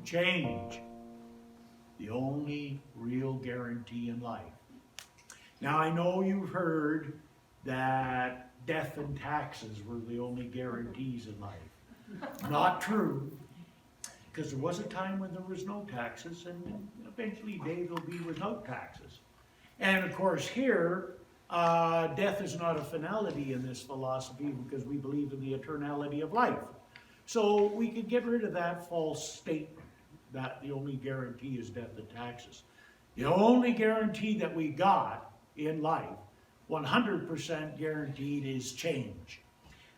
Change. The only real guarantee in life. Now I know you've heard that death and taxes were the only guarantees in life. Not true. Because there was a time when there was no taxes, and eventually days will be without taxes. And of course here, death is not a finality in this philosophy because we believe in the eternality of life. So we could get rid of that false statement that the only guarantee is death and taxes. The only guarantee that we got in life, 100% guaranteed, is change.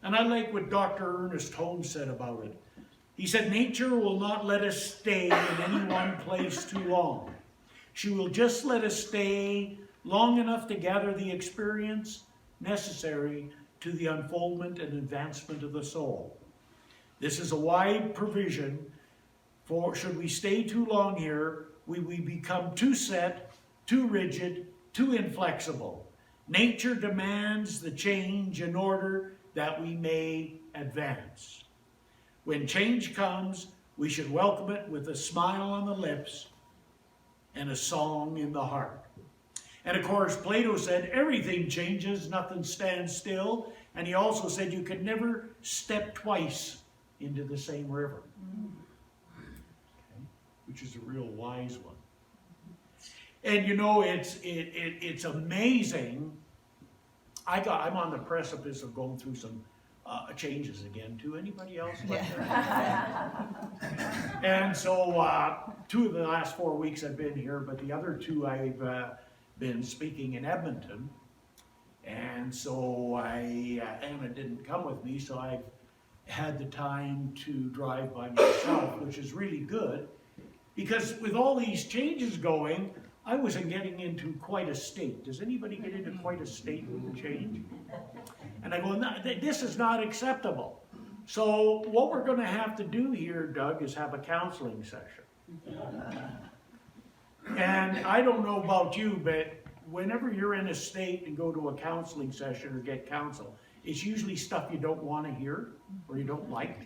And I like what Dr. Ernest Holmes said about it. He said, nature will not let us stay in any one place too long. She will just let us stay long enough to gather the experience necessary to the unfoldment and advancement of the soul. This is a wide provision, for should we stay too long here, we become too set, too rigid, too inflexible. Nature demands the change in order that we may advance. When change comes, we should welcome it with a smile on the lips and a song in the heart. And of course, Plato said everything changes, nothing stands still. And he also said you could never step twice into the same river. Okay? Which is a real wise one. And you know, it's amazing. I'm on the precipice of going through some changes again too. Anybody else like that? And so 2 of the last 4 weeks I've been here, but the other 2 I've been speaking in Edmonton. And so Anna didn't come with me, so I've had the time to drive by myself, which is really good, because with all these changes going, I wasn't getting into quite a state. Does anybody get into quite a state with the change? And I go, no, this is not acceptable. So what we're going to have to do here, Doug, is have a counseling session. And I don't know about you, but whenever you're in a state and go to a counseling session or get counsel, it's usually stuff you don't want to hear or you don't like.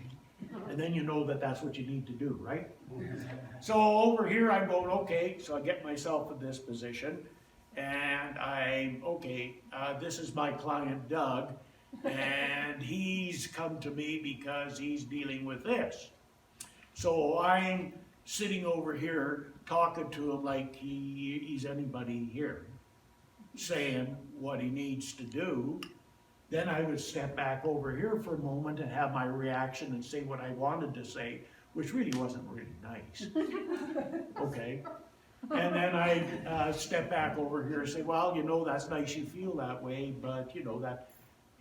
And then you know that that's what you need to do, right? So over here I'm going, okay, so I get myself in this position. And this is my client, Doug, and he's come to me because he's dealing with this. So I'm sitting over here talking to him like he's anybody here, saying what he needs to do. Then I would step back over here for a moment and have my reaction and say what I wanted to say, which really wasn't really nice. Okay? And then I step back over here and say, well, you know, that's nice you feel that way, but, you know, that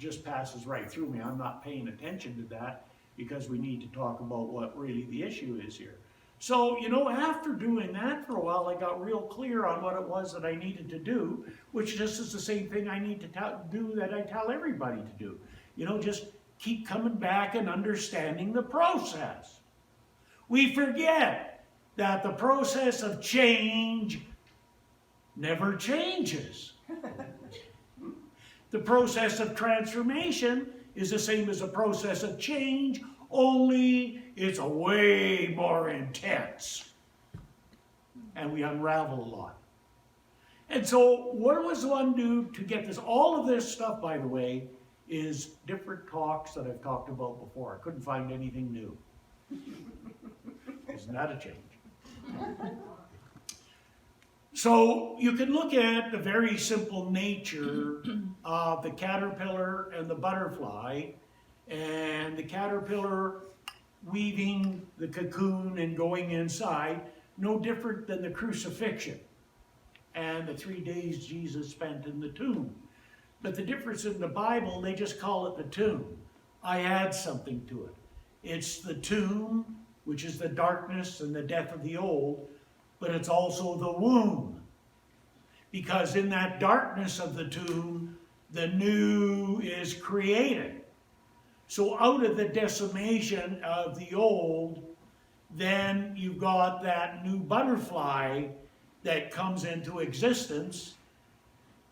just passes right through me. I'm not paying attention to that because we need to talk about what really the issue is here. So, you know, after doing that for a while, I got real clear on what it was that I needed to do, which just is the same thing I need to do that I tell everybody to do. You know, just keep coming back and understanding the process. We forget that the process of change never changes. The process of transformation is the same as the process of change, only it's a way more intense. And we unravel a lot. And so what does one do to get this? All of this stuff, by the way, is different talks that I've talked about before. I couldn't find anything new. Isn't that a change? So you can look at the very simple nature of the caterpillar and the butterfly, and the caterpillar weaving the cocoon and going inside, no different than the crucifixion and the 3 days Jesus spent in the tomb. But the difference in the Bible, they just call it the tomb. I add something to it. It's the tomb, which is the darkness and the death of the old, but it's also the womb. Because in that darkness of the tomb, the new is created. So out of the decimation of the old, then you've got that new butterfly that comes into existence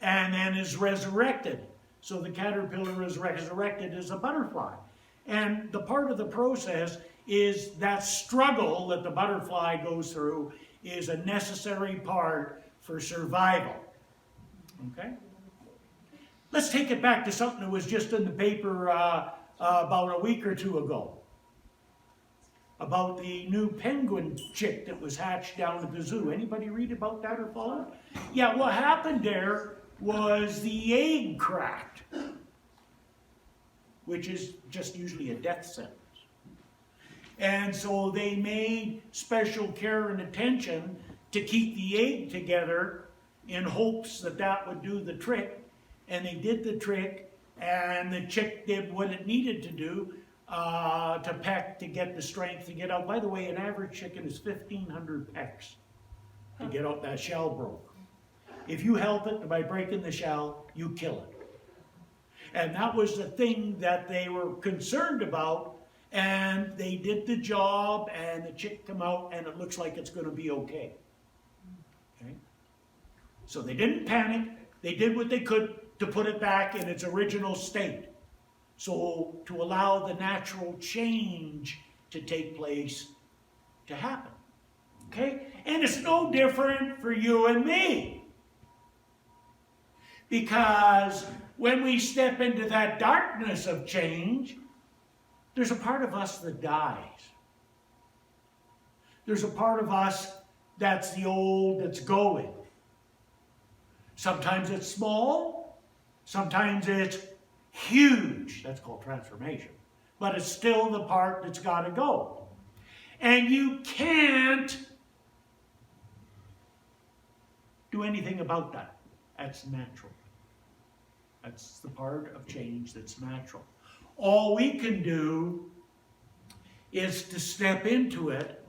and then is resurrected. So the caterpillar is resurrected as a butterfly. And the part of the process is that struggle that the butterfly goes through is a necessary part for survival. Okay? Let's take it back to something that was just in the paper about a week or two ago. About the new penguin chick that was hatched down at the zoo. Anybody read about that or follow? Yeah, what happened there was the egg cracked, which is just usually a death sentence. And so they made special care and attention to keep the egg together in hopes that that would do the trick. And they did the trick, and the chick did what it needed to do to peck to get the strength to get out. By the way, an average chicken is 1,500 pecks to get out. That shell broke. If you help it by breaking the shell, you kill it. And that was the thing that they were concerned about. And they did the job, and the chick come out, and it looks like it's going to be okay. Okay? So they didn't panic. They did what they could to put it back in its original state. So to allow the natural change to take place, to happen. Okay? And it's no different for you and me. Because when we step into that darkness of change, there's a part of us that dies. There's a part of us that's the old that's going. Sometimes it's small, sometimes it's huge. That's called transformation. But it's still the part that's got to go. And you can't do anything about that. That's natural. That's the part of change that's natural. All we can do is to step into it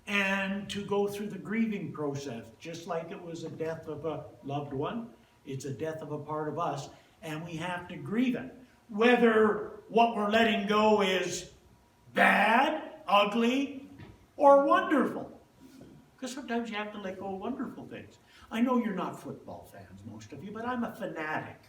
and to go through the grieving process. Just like it was a death of a loved one, it's a death of a part of us, and we have to grieve it. Whether what we're letting go is bad, ugly, or wonderful. Because sometimes you have to let go of wonderful things. I know you're not football fans, most of you, but I'm a fanatic.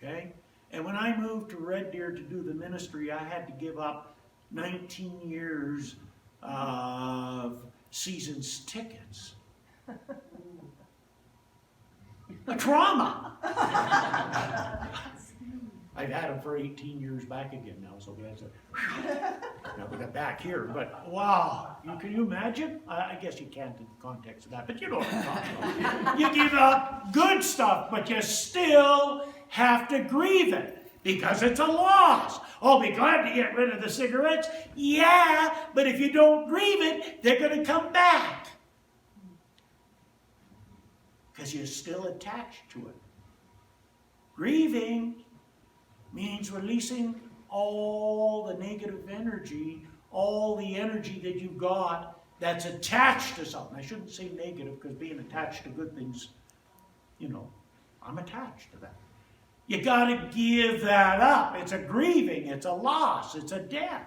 Okay? And when I moved to Red Deer to do the ministry, I had to give up 19 years of season's tickets. A trauma. I've had them for 18 years back again now, so that's now we got back here. But wow, can you imagine? I guess you can't in the context of that, but you know what I'm talking about. You give up good stuff, but you still have to grieve it because it's a loss. Oh, be glad to get rid of the cigarettes. Yeah, but if you don't grieve it, they're going to come back because you're still attached to it. Grieving means releasing all the negative energy, all the energy that you've got that's attached to something. I shouldn't say negative because being attached to good things, you know, I'm attached to that. You got to give that up. It's a grieving, it's a loss, it's a death.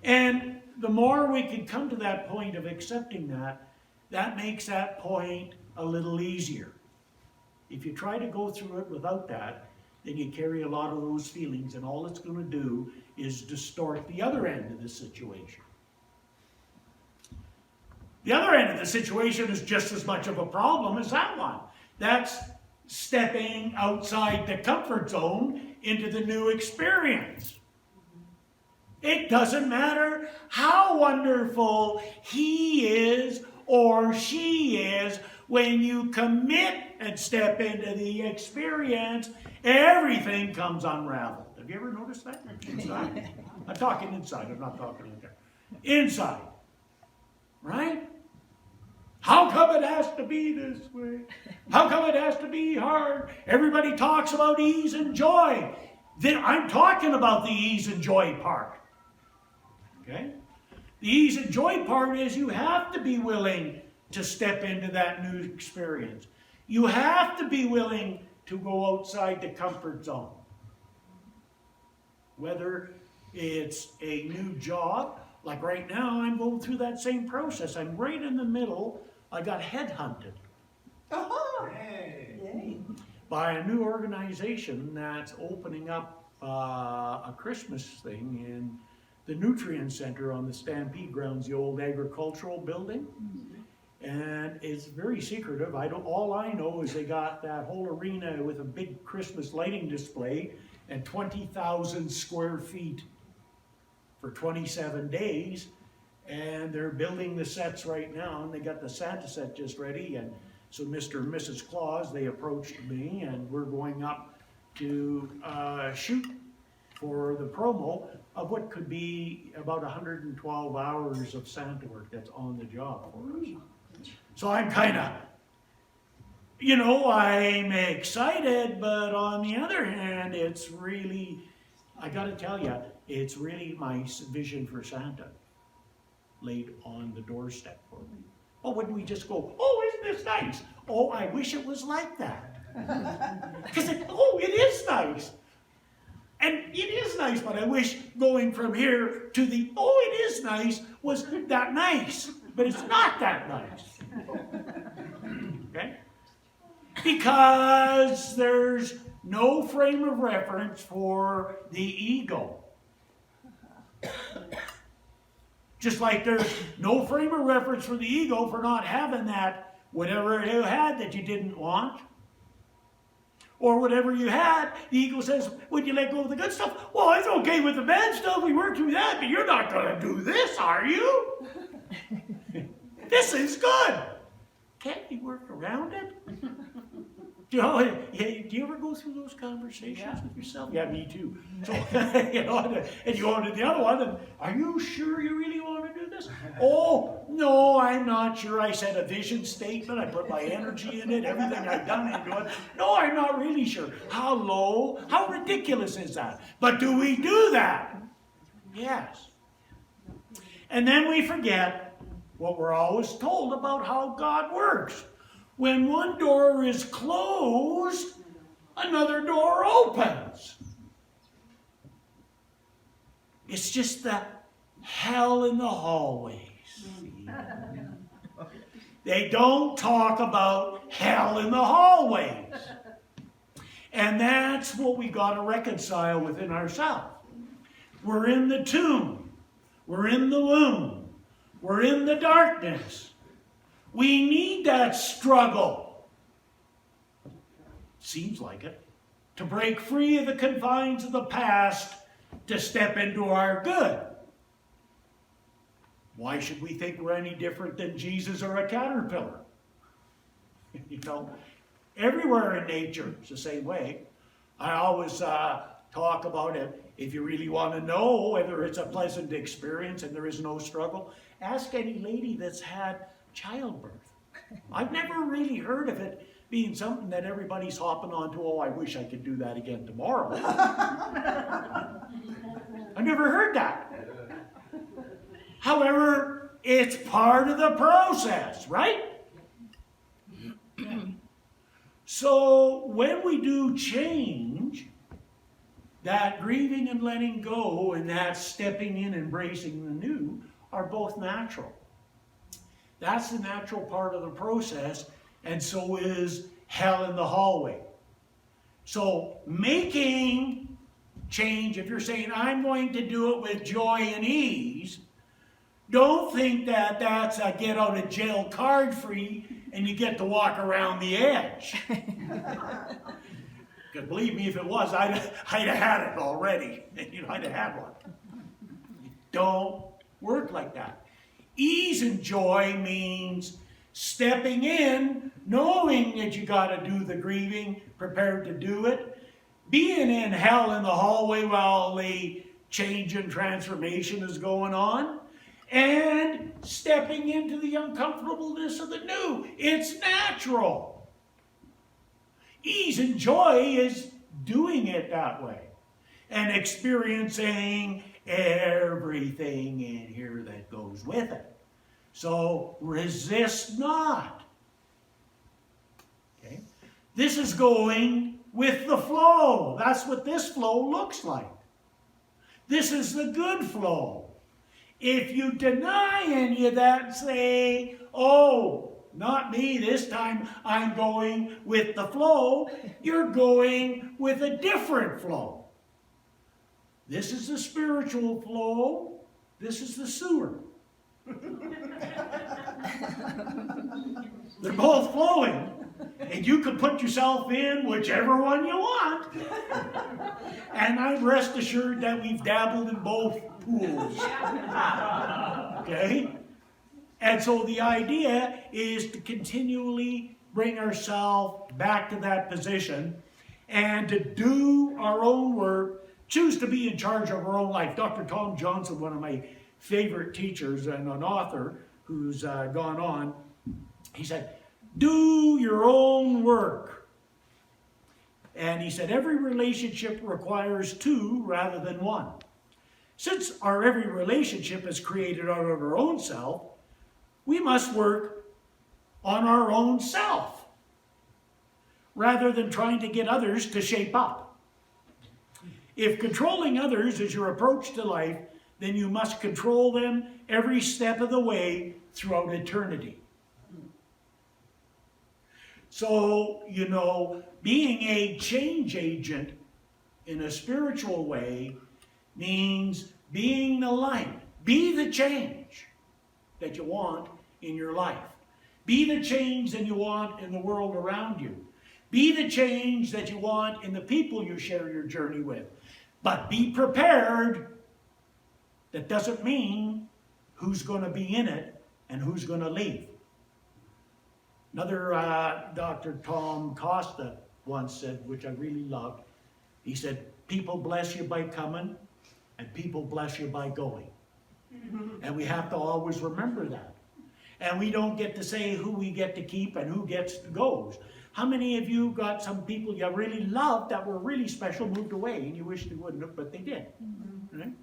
And the more we can come to that point of accepting that, that makes that point a little easier. If you try to go through it without that, then you carry a lot of those feelings, and all it's going to do is distort the other end of the situation. The other end of the situation is just as much of a problem as that one. That's stepping outside the comfort zone into the new experience. It doesn't matter how wonderful he is or she is, when you commit and step into the experience, everything comes unraveled. Have you ever noticed that? Inside? I'm talking inside, I'm not talking in there. Inside. Right? How come it has to be this way? How come it has to be hard? Everybody talks about ease and joy. Then I'm talking about the ease and joy part. Okay? The ease and joy part is you have to be willing to step into that new experience. You have to be willing to go outside the comfort zone. Whether it's a new job, like right now I'm going through that same process. I'm right in the middle. I got headhunted by a new organization that's opening up a Christmas thing in the Nutrient Center on the Stampede grounds, the old agricultural building. And it's very secretive. All I know is they got that whole arena with a big Christmas lighting display and 20,000 square feet for 27 days. And they're building the sets right now, and they got the Santa set just ready. And so Mr. and Mrs. Claus, they approached me, and we're going up to shoot for the promo of what could be about 112 hours of Santa work that's on the job for us. So I'm kind of, I'm excited, but on the other hand, it's really, I got to tell you, it's really my vision for Santa laid on the doorstep for me. Oh, wouldn't we just go, oh, isn't this nice? Oh, I wish it was like that. Because it is nice. And it is nice, but I wish going from here to the, it is nice, was that nice. But it's not that nice. Okay? Because there's no frame of reference for the ego. Just like there's no frame of reference for the ego for not having that whatever you had that you didn't want. Or whatever you had, the ego says, would you let go of the good stuff? Well, it's okay with the bad stuff, we worked through that, but you're not going to do this, are you? This is good. Can't you work around it? Do you ever go through those conversations with yourself? Yeah, me too. So, and you go on to the other one, and are you sure you really want to do this? Oh, no, I'm not sure. I said a vision statement. I put my energy in it, everything I've done into it. No, I'm not really sure. How low? How ridiculous is that? But do we do that? Yes. And then we forget what we're always told about how God works. When one door is closed, another door opens. It's just the hell in the hallways. They don't talk about hell in the hallways. And that's what we got to reconcile within ourselves. We're in the tomb. We're in the womb. We're in the darkness. We need that struggle. Seems like it. To break free of the confines of the past, to step into our good. Why should we think we're any different than Jesus or a caterpillar? Everywhere in nature it's the same way. I always talk about it. If you really want to know whether it's a pleasant experience and there is no struggle, ask any lady that's had childbirth. I've never really heard of it being something that everybody's hopping onto, oh, I wish I could do that again tomorrow. I've never heard that. However, it's part of the process, right? So when we do change, that grieving and letting go and that stepping in, embracing the new are both natural. That's the natural part of the process, and so is hell in the hallway. So making change, if you're saying, I'm going to do it with joy and ease, don't think that that's a get out of jail card free and you get to walk around the edge. Because believe me, if it was, I'd have had it already. I'd have had one. Don't work like that. Ease and joy means stepping in, knowing that you got to do the grieving, prepared to do it, being in hell in the hallway while the change and transformation is going on, and stepping into the uncomfortableness of the new. It's natural. Ease and joy is doing it that way and experiencing everything in here that goes with it. So resist not. Okay? This is going with the flow. That's what this flow looks like. This is the good flow. If you deny any of that and say, oh, not me, this time I'm going with the flow, you're going with a different flow. This is the spiritual flow. This is the sewer. They're both flowing. And you can put yourself in whichever one you want. And I'm rest assured that we've dabbled in both pools. Okay? And so the idea is to continually bring ourselves back to that position and to do our own work, choose to be in charge of our own life. Dr. Tom Johnson, one of my favorite teachers and an author who's gone on, he said, do your own work. And he said, every relationship requires two rather than one. Since our every relationship is created out of our own self, we must work on our own self rather than trying to get others to shape up. If controlling others is your approach to life, then you must control them every step of the way throughout eternity. So, you know, being a change agent in a spiritual way means being the light. Be the change that you want in your life. Be the change that you want in the world around you. Be the change that you want in the people you share your journey with. But be prepared. That doesn't mean who's going to be in it and who's going to leave. Another Dr. Tom Costa once said, which I really loved, he said, people bless you by coming and people bless you by going. And we have to always remember that. And we don't get to say who we get to keep and who goes. How many of you got some people you really loved that were really special moved away and you wish they wouldn't have, but they did? Right?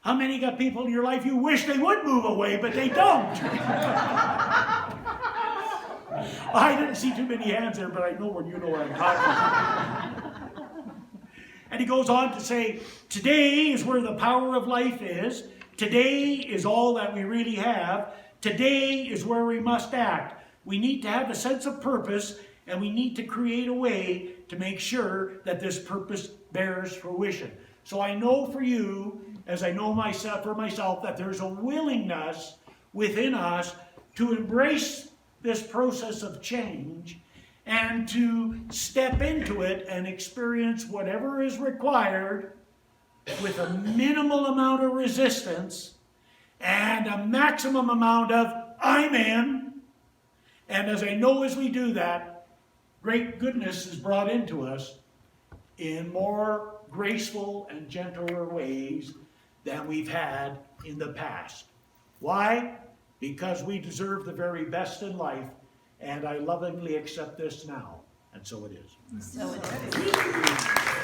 How many got people in your life you wish they would move away, but they don't? I didn't see too many hands there, but I know you know what I'm talking about. And he goes on to say, today is where the power of life is. Today is all that we really have. Today is where we must act. We need to have a sense of purpose, and we need to create a way to make sure that this purpose bears fruition. So I know for you, as I know myself for myself, that there's a willingness within us to embrace this process of change and to step into it and experience whatever is required with a minimal amount of resistance and a maximum amount of I'm in. And as I know as we do that, great goodness is brought into us in more graceful and gentler ways than we've had in the past. Why? Because we deserve the very best in life, and I lovingly accept this now. And so it is. So it is.